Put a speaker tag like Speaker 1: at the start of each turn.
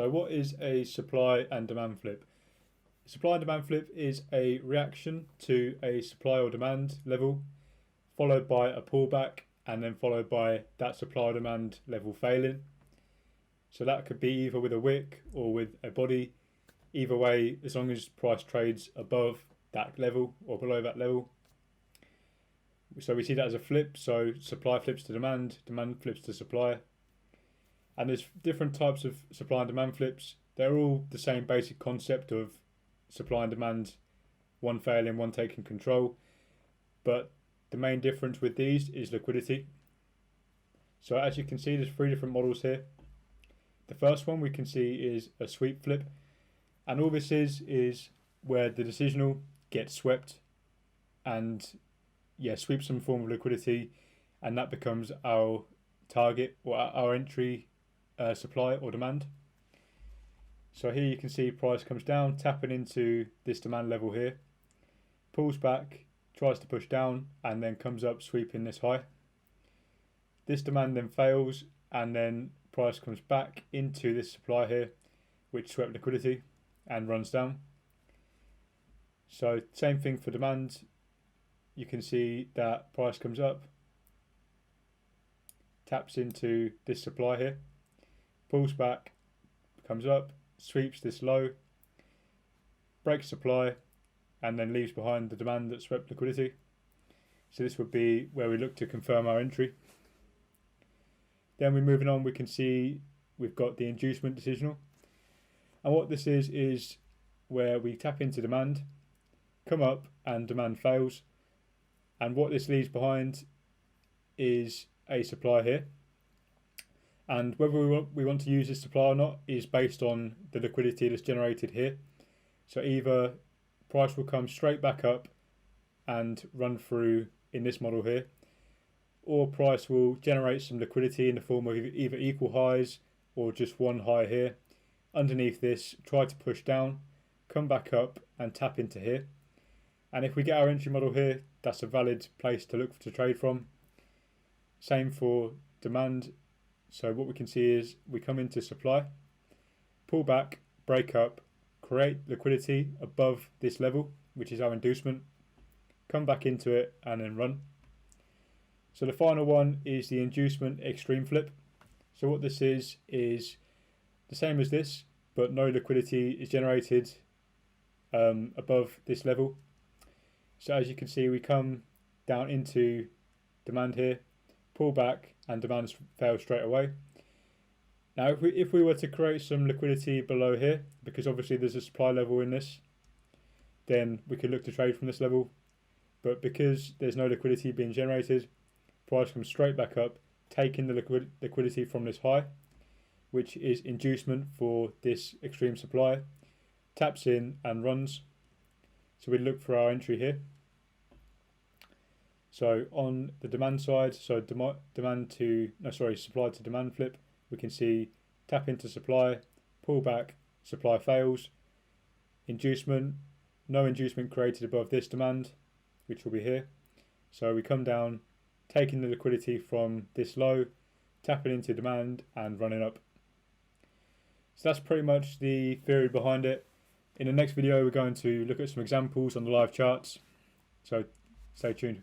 Speaker 1: So what is a supply and demand flip? Supply and demand flip is a reaction to a supply or demand level, followed by a pullback, and then followed by that supply or demand level failing. So that could be either with a wick or with a body. Either way, as long as price trades above that level or below that level. So we see that as a flip. So supply flips to demand, demand flips to supply. And there's different types of supply and demand flips. They're all the same basic concept of supply and demand, one failing, one taking control. But the main difference with these is liquidity. So as you can see, there's three different models here. The first one we can see is a sweep flip. And all this is where the decisional gets swept and sweeps some form of liquidity, and that becomes our target or our entry supply or demand. So here you can see price comes down, tapping into this demand level here, pulls back, tries to push down, and then comes up sweeping this high. This demand then fails, and then price comes back into this supply here, which swept liquidity and runs down. So same thing for demand. You can see that price comes up, taps into this supply here, pulls back, comes up, sweeps this low, breaks supply, and then leaves behind the demand that swept liquidity. So this would be where we look to confirm our entry. Then we're moving on, we can see we've got the inducement decisional. And what this is where we tap into demand, come up, and demand fails. And what this leaves behind is a supply here. And whether we want to use this supply or not is based on the liquidity that's generated here. So either price will come straight back up and run through in this model here, or price will generate some liquidity in the form of either equal highs or just one high here. Underneath this, try to push down, come back up and tap into here. And if we get our entry model here, that's a valid place to look to trade from. Same for demand. So what we can see is we come into supply, pull back, break up, create liquidity above this level, which is our inducement, come back into it and then run. So the final one is the inducement extreme flip. So what this is the same as this, but no liquidity is generated above this level. So as you can see, we come down into demand here, pull back, and demand fails straight away. Now if we were to create some liquidity below here, because obviously there's a supply level in this, then we could look to trade from this level. But because there's no liquidity being generated, price comes straight back up, taking the liquidity from this high, which is inducement for this extreme supply, taps in and runs. So we look for our entry here. So on the demand side, so supply to demand flip, we can see tap into supply, pull back, supply fails, inducement, no inducement created above this demand, which will be here. So we come down, taking the liquidity from this low, tapping into demand and running up. So that's pretty much the theory behind it. In the next video, we're going to look at some examples on the live charts. So stay tuned.